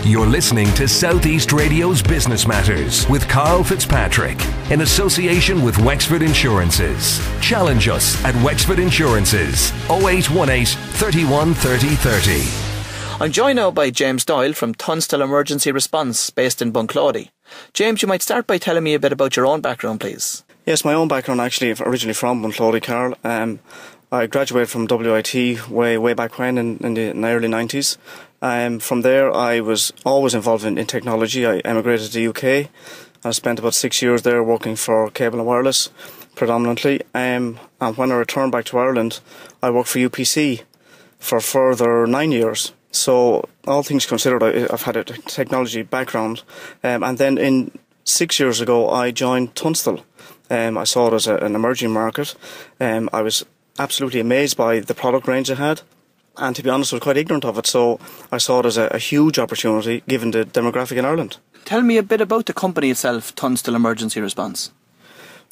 You're listening to Southeast Radio's Business Matters with Karl Fitzpatrick in association with Wexford Insurances. Challenge us at Wexford Insurances 0818 31 30 30. I'm joined now by James Doyle from Tunstall Emergency Response based in Bunclody. James, you might start by telling me a bit about your own background, please. Yes, my own background actually originally from Bunclody, Karl. I graduated from WIT way back when in the early 90s. From there I was always involved in technology. I emigrated to the UK. I spent about 6 years there working for Cable and Wireless predominantly. And when I returned back to Ireland, I worked for UPC for a further 9 years. So all things considered, I've had a technology background. And then 6 years ago I joined Tunstall. I saw it as an emerging market. I was absolutely amazed by the product range it had, and to be honest I was quite ignorant of it, so I saw it as a huge opportunity given the demographic in Ireland. Tell me a bit about the company itself, Tunstall Emergency Response.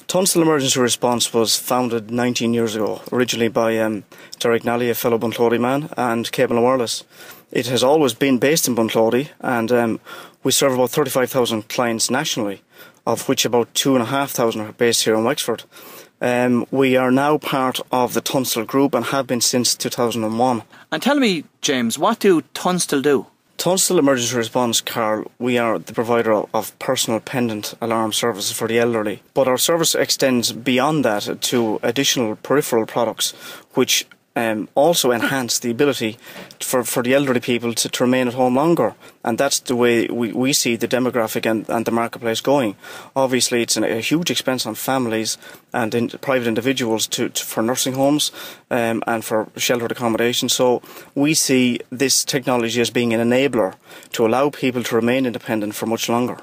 Tunstall Emergency Response was founded 19 years ago, originally by Derek Nally, a fellow Bunclody man, and Cable and Wireless. It has always been based in Bunclody, and we serve about 35,000 clients nationally, of which about 2,500 are based here in Wexford. We are now part of the Tunstall Group and have been since 2001. And tell me, James, what do Tunstall do? Tunstall Emergency Response, Karl, we are the provider of personal pendant alarm services for the elderly. But our service extends beyond that to additional peripheral products, which also enhance the ability for the elderly people to remain at home longer. And that's the way we see the demographic and the marketplace going. Obviously, it's a huge expense on families and private individuals for nursing homes and for sheltered accommodation. So we see this technology as being an enabler to allow people to remain independent for much longer.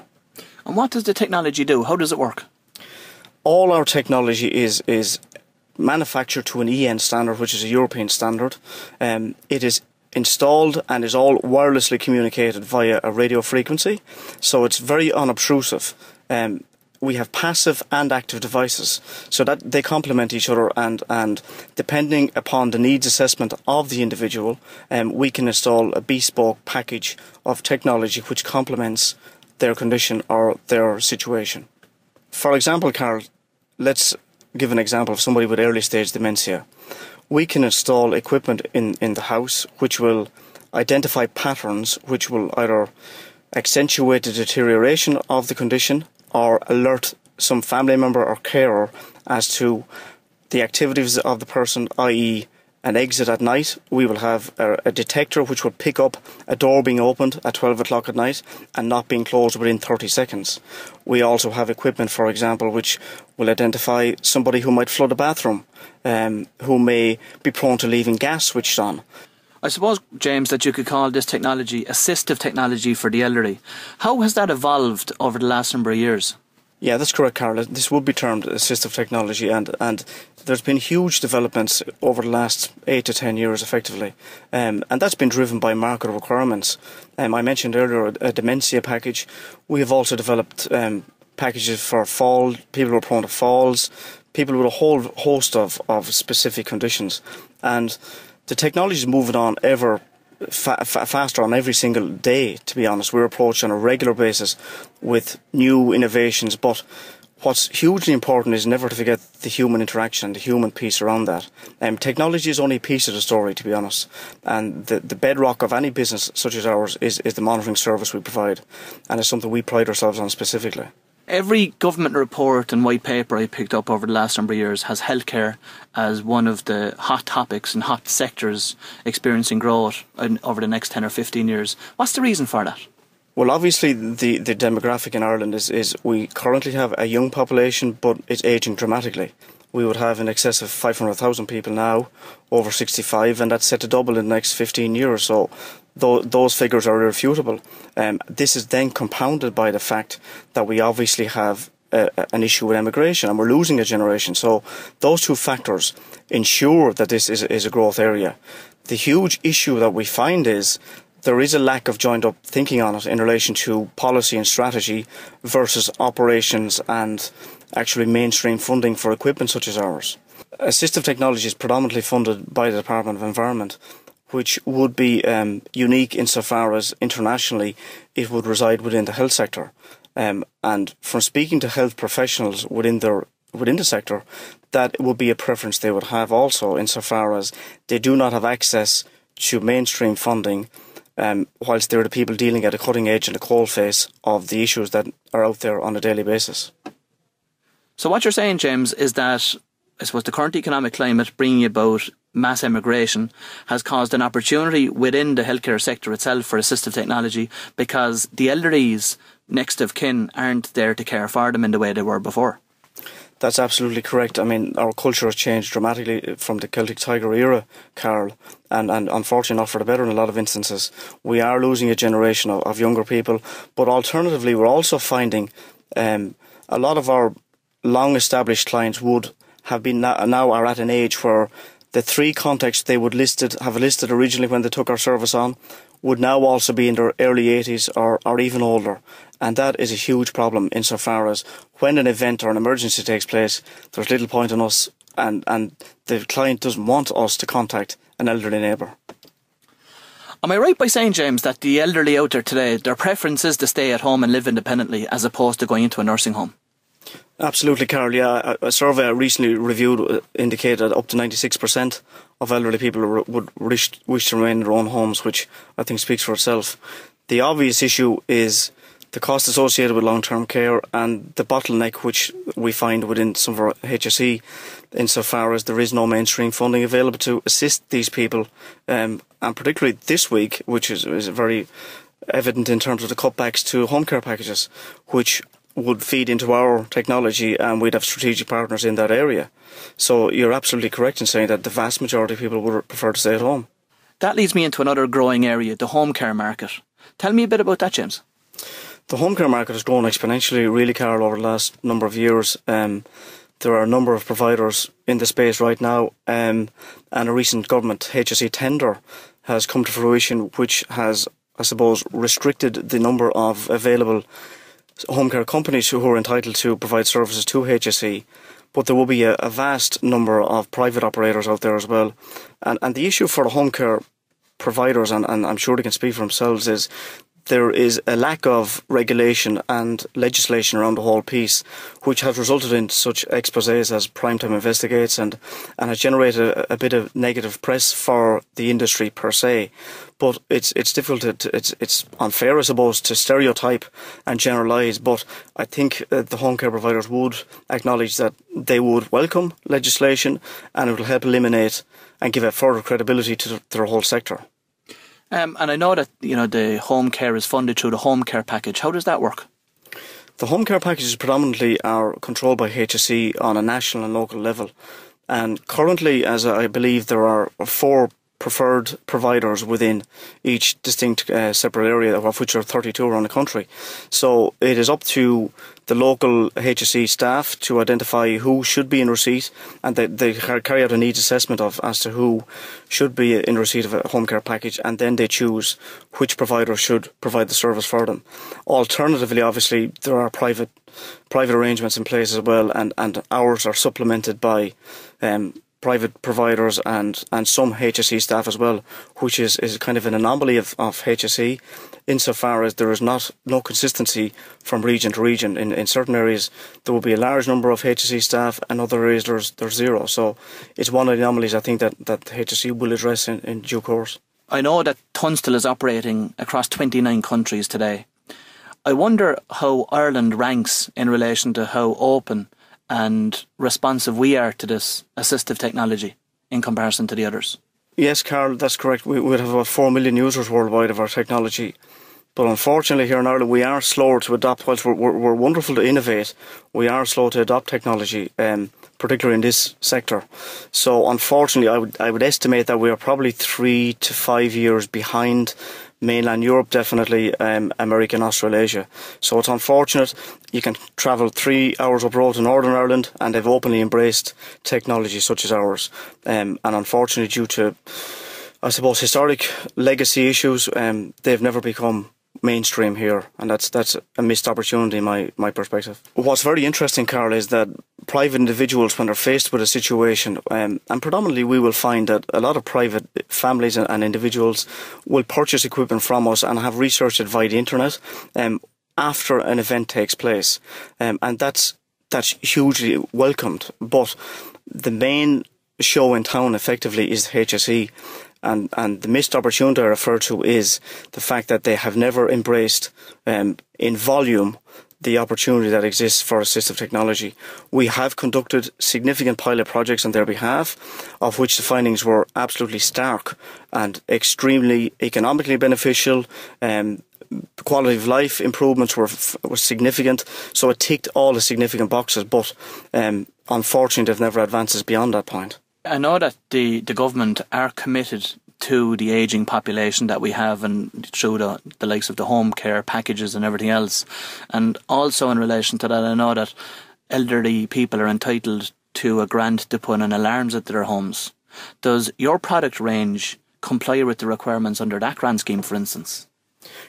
And what does the technology do? How does it work? All our technology is manufactured to an EN standard, which is a European standard. It is installed and is all wirelessly communicated via a radio frequency, so it's very unobtrusive. We have passive and active devices, so that they complement each other, and depending upon the needs assessment of the individual, we can install a bespoke package of technology which complements their condition or their situation. For example, Karl, let's give an example of somebody with early stage dementia. We can install equipment in the house which will identify patterns which will either accentuate the deterioration of the condition or alert some family member or carer as to the activities of the person, i.e. an exit at night. We will have a detector which will pick up a door being opened at 12 o'clock at night and not being closed within 30 seconds. We also have equipment, for example, which will identify somebody who might flood a bathroom, who may be prone to leaving gas switched on. I suppose, James, that you could call this technology assistive technology for the elderly. How has that evolved over the last number of years? Yeah, that's correct, Karl. This would be termed assistive technology, and there's been huge developments over the last 8 to 10 years, effectively, and that's been driven by market requirements. I mentioned earlier a dementia package. We have also developed packages for people who are prone to falls, people with a whole host of specific conditions, and the technology is moving on ever faster on every single day, to be honest. We're approached on a regular basis with new innovations, but what's hugely important is never to forget the human interaction, the human piece around that. Technology is only a piece of the story, to be honest, and the bedrock of any business such as ours is the monitoring service we provide, and it's something we pride ourselves on specifically. Every government report and white paper I picked up over the last number of years has healthcare as one of the hot topics and hot sectors experiencing growth over the next 10 or 15 years. What's the reason for that? Well, obviously the demographic in Ireland is we currently have a young population, but it's ageing dramatically. We would have in excess of 500,000 people now over 65, and that's set to double in the next 15 years. So those figures are irrefutable. This is then compounded by the fact that we obviously have an issue with immigration, and we're losing a generation. So those two factors ensure that this is a growth area. The huge issue that we find is there is a lack of joined up thinking on it in relation to policy and strategy versus operations and actually mainstream funding for equipment such as ours. Assistive technology is predominantly funded by the Department of Environment, which would be unique insofar as internationally it would reside within the health sector. And from speaking to health professionals within the sector, that would be a preference they would have also, insofar as they do not have access to mainstream funding, whilst they're the people dealing at the cutting edge and the coalface of the issues that are out there on a daily basis. So what you're saying, James, is that I suppose the current economic climate bringing about mass emigration has caused an opportunity within the healthcare sector itself for assistive technology, because the elderly's next of kin aren't there to care for them in the way they were before. That's absolutely correct. I mean, our culture has changed dramatically from the Celtic Tiger era, Karl, and unfortunately not for the better in a lot of instances. We are losing a generation of younger people, but alternatively we're also finding a lot of our long-established clients would have been now are at an age where the three contacts they would have listed originally when they took our service on would now also be in their early 80s or even older. And that is a huge problem insofar as when an event or an emergency takes place, there's little point in us and the client doesn't want us to contact an elderly neighbour. Am I right by saying, James, that the elderly out there today, their preference is to stay at home and live independently as opposed to going into a nursing home? Absolutely, Karl. Yeah, a survey I recently reviewed indicated up to 96% of elderly people would wish to remain in their own homes, which I think speaks for itself. The obvious issue is the cost associated with long-term care and the bottleneck which we find within some of our HSE, insofar as there is no mainstream funding available to assist these people, and particularly this week, which is very evident in terms of the cutbacks to home care packages, which would feed into our technology, and we'd have strategic partners in that area. So you're absolutely correct in saying that the vast majority of people would prefer to stay at home. That leads me into another growing area, the home care market. Tell me a bit about that, James. The home care market has grown exponentially, really, Karl, over the last number of years. There are a number of providers in the space right now, and a recent government HSE tender has come to fruition, which has, I suppose, restricted the number of available home care companies who are entitled to provide services to HSE, but there will be a vast number of private operators out there as well. And the issue for the home care providers, and I'm sure they can speak for themselves, is there is a lack of regulation and legislation around the whole piece, which has resulted in such exposés as Primetime Investigates and has generated a bit of negative press for the industry per se. But it's difficult it's unfair, I suppose, to stereotype and generalise. But I think the home care providers would acknowledge that they would welcome legislation, and it will help eliminate and give a further credibility to their whole sector. And I know that the home care is funded through the home care package. How does that work? The home care packages predominantly are controlled by HSE on a national and local level. And currently, as I believe, there are 4 preferred providers within each distinct separate area, of which there are 32 around the country. So it is up to the local HSE staff to identify who should be in receipt, and they carry out a needs assessment as to who should be in receipt of a home care package, and then they choose which provider should provide the service for them. Alternatively, obviously, there are private arrangements in place as well, and ours are supplemented by private providers and some HSE staff as well, which is kind of an anomaly of HSE, insofar as there is no consistency from region to region. In certain areas there will be a large number of HSE staff, and other areas there's 0. So it's one of the anomalies I think that HSE will address in due course. I know that Tunstall is operating across 29 countries today. I wonder how Ireland ranks in relation to how open and responsive we are to this assistive technology in comparison to the others. Yes, Karl, that's correct. We would have about 4 million users worldwide of our technology. But unfortunately here in Ireland we are slower to adopt. Whilst we're wonderful to innovate, we are slow to adopt technology, particularly in this sector. So unfortunately I would estimate that we are probably 3 to 5 years behind mainland Europe, definitely, America and Australasia. So it's unfortunate. You can travel 3 hours up road to Northern Ireland and they've openly embraced technology such as ours. And unfortunately, due to, I suppose, historic legacy issues, they've never become mainstream here, and that's a missed opportunity in my perspective. What's very interesting, Karl, is that private individuals, when they're faced with a situation, and predominantly we will find that a lot of private families and individuals will purchase equipment from us and have researched it via the internet after an event takes place, and that's hugely welcomed. But the main show in town effectively is HSE. And the missed opportunity I refer to is the fact that they have never embraced in volume the opportunity that exists for assistive technology. We have conducted significant pilot projects on their behalf, of which the findings were absolutely stark and extremely economically beneficial. Quality of life improvements were significant, so it ticked all the significant boxes, but unfortunately they've never advanced beyond that point. I know that the government are committed to the ageing population that we have, and through the likes of the home care packages and everything else. And also in relation to that, I know that elderly people are entitled to a grant to put in alarms at their homes. Does your product range comply with the requirements under that grant scheme, for instance?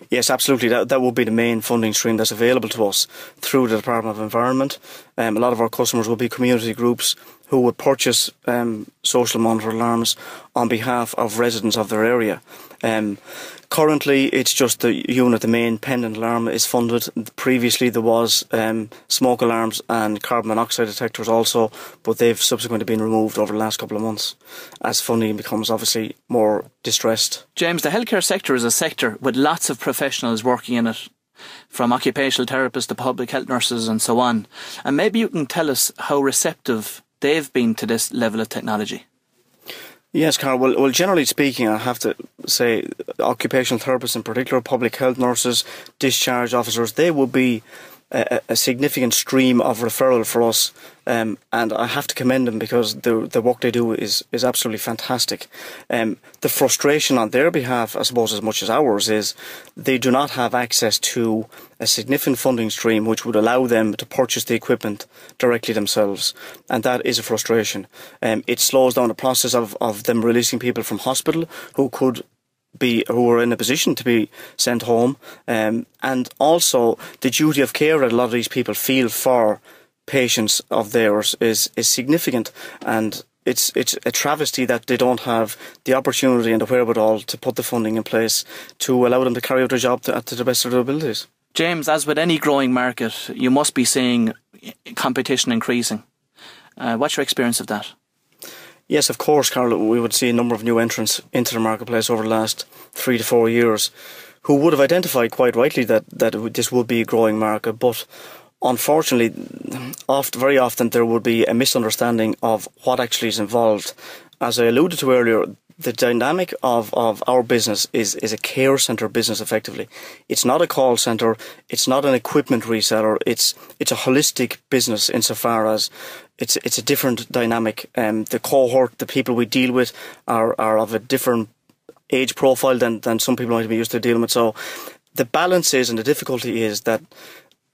Yes, absolutely. That will be the main funding stream that's available to us through the Department of Environment. A lot of our customers will be community groups who would purchase social monitor alarms on behalf of residents of their area. Currently, it's just the unit, the main pendant alarm is funded. Previously, there was smoke alarms and carbon monoxide detectors also, but they've subsequently been removed over the last couple of months as funding becomes obviously more distressed. James, the healthcare sector is a sector with lots of professionals working in it, from occupational therapists to public health nurses and so on. And maybe you can tell us how receptive they've been to this level of technology. Yes, Karl. Well, generally speaking, I have to say occupational therapists in particular, public health nurses, discharge officers, they will be a significant stream of referral for us, and I have to commend them because the work they do is absolutely fantastic. The frustration on their behalf, I suppose, as much as ours, is they do not have access to a significant funding stream which would allow them to purchase the equipment directly themselves, and that is a frustration. It slows down the process of them releasing people from hospital who are in a position to be sent home, and also the duty of care that a lot of these people feel for patients of theirs is significant, and it's a travesty that they don't have the opportunity and the wherewithal to put the funding in place to allow them to carry out their job to the best of their abilities. James, as with any growing market, you must be seeing competition increasing. What's your experience of that? Yes, of course, Karl. We would see a number of new entrants into the marketplace over the last 3 to 4 years who would have identified quite rightly that this would be a growing market. But unfortunately, very often there would be a misunderstanding of what actually is involved. As I alluded to earlier, the dynamic of our business is a care centre business effectively. It's not a call centre, it's not an equipment reseller, it's a holistic business insofar as it's a different dynamic. The cohort, the people we deal with are of a different age profile than some people might be used to dealing with. So the balance is, and the difficulty is that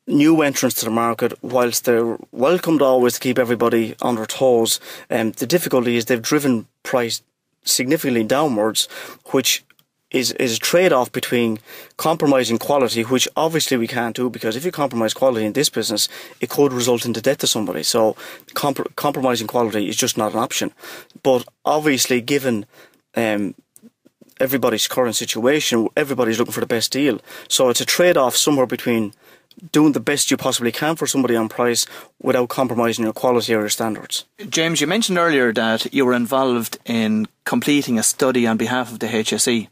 new entrants to the market, whilst they're welcomed always to keep everybody on their toes, the difficulty is they've driven price significantly downwards, which is a trade-off between compromising quality, which obviously we can't do, because if you compromise quality in this business, it could result in the death of somebody. So compromising quality is just not an option. But obviously, given everybody's current situation, everybody's looking for the best deal. So it's a trade-off somewhere between doing the best you possibly can for somebody on price without compromising your quality or your standards. James, you mentioned earlier that you were involved in completing a study on behalf of the HSE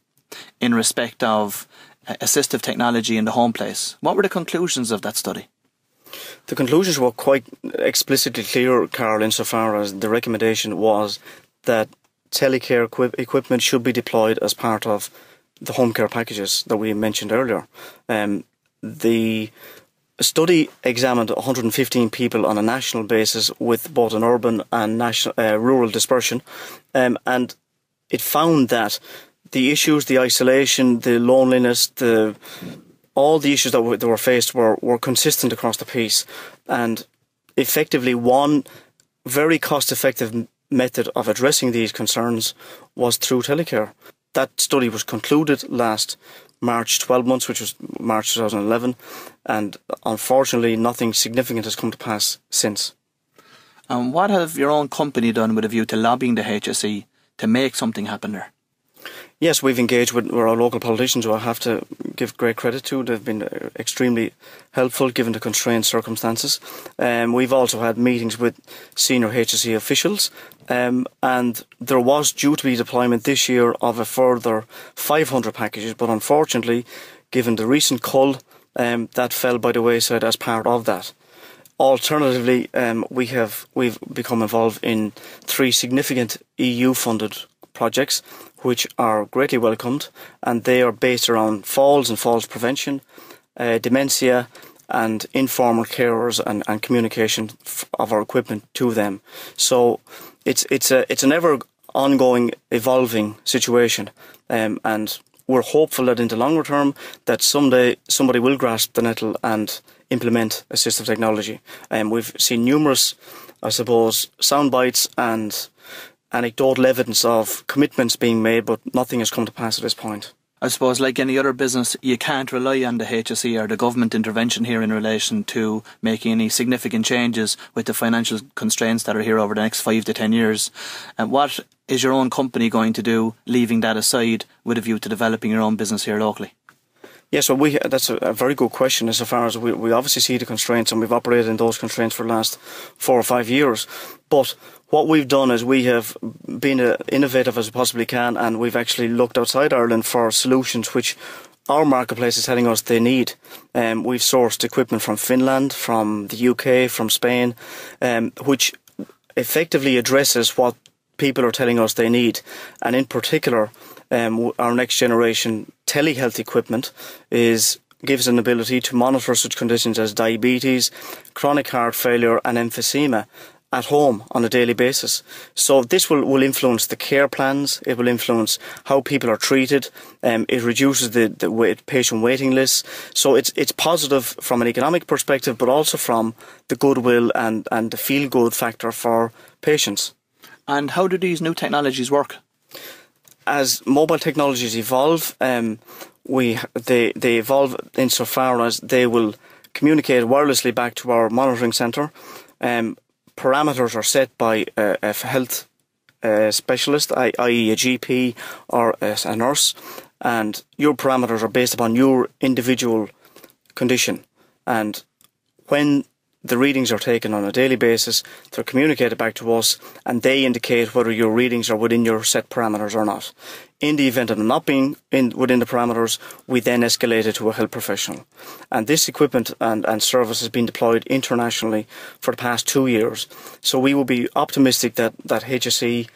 in respect of assistive technology in the home place. What were the conclusions of that study? The conclusions were quite explicitly clear, Karl, insofar as the recommendation was that telecare equipment should be deployed as part of the home care packages that we mentioned earlier. The study examined 115 people on a national basis with both an urban and rural dispersion, and it found that the issues, the isolation, the loneliness, all the issues that they were faced were consistent across the piece, and effectively one very cost-effective method of addressing these concerns was through telecare. That study was concluded last March 12 months, which was March 2011, and unfortunately nothing significant has come to pass since. And what have your own company done with a view to lobbying the HSE to make something happen there? Yes, we've engaged with our local politicians, who I have to give great credit to. They've been extremely helpful given the constrained circumstances. We've also had meetings with senior HSE officials, and there was due to be deployment this year of a further 500 packages, but unfortunately, given the recent cull, that fell by the wayside as part of that. Alternatively, we've become involved in 3 significant EU-funded projects, which are greatly welcomed, and they are based around falls and falls prevention, dementia, and informal carers and communication of our equipment to them. So it's an ever ongoing, evolving situation, and we're hopeful that in the longer term that someday somebody will grasp the nettle and implement assistive technology. We've seen numerous, I suppose, sound bites and anecdotal evidence of commitments being made, but nothing has come to pass at this point. I suppose, like any other business, you can't rely on the HSE or the government intervention here in relation to making any significant changes with the financial constraints that are here over the next 5 to 10 years. And what is your own company going to do, leaving that aside, with a view to developing your own business here locally? Yes, well, that's a very good question. As far as we obviously see the constraints, and we've operated in those constraints for the last 4 or 5 years. But what we've done is we have been innovative as we possibly can, and we've actually looked outside Ireland for solutions which our marketplace is telling us they need. We've sourced equipment from Finland, from the UK, from Spain, which effectively addresses what people are telling us they need. And in particular, our next generation telehealth equipment gives an ability to monitor such conditions as diabetes, chronic heart failure and emphysema at home on a daily basis. So this will influence the care plans, it will influence how people are treated, it reduces the patient waiting lists. So it's positive from an economic perspective, but also from the goodwill and the feel-good factor for patients. And how do these new technologies work? As mobile technologies evolve, they evolve insofar as they will communicate wirelessly back to our monitoring centre. Parameters are set by a health specialist, i.e. a GP or a nurse, and your parameters are based upon your individual condition. And when the readings are taken on a daily basis, they're communicated back to us, and they indicate whether your readings are within your set parameters or not. In the event of them not being within the parameters, we then escalate it to a health professional. And this equipment and service has been deployed internationally for the past 2 years. So we will be optimistic that HSE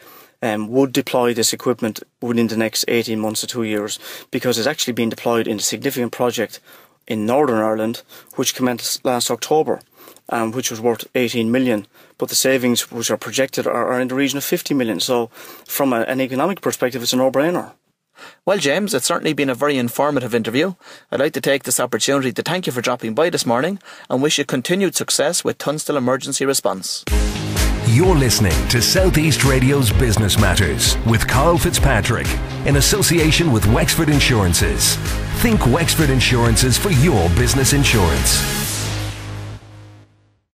would deploy this equipment within the next 18 months to 2 years, because it's actually been deployed in a significant project in Northern Ireland, which commenced last October. Which was worth 18 million, but the savings which are projected are in the region of 50 million. So from an economic perspective, it's a no-brainer. Well, James, it's certainly been a very informative interview. I'd like to take this opportunity to thank you for dropping by this morning and wish you continued success with Tunstall Emergency Response. You're listening to South East Radio's Business Matters with Karl Fitzpatrick in association with Wexford Insurances. Think Wexford Insurances for your business insurance.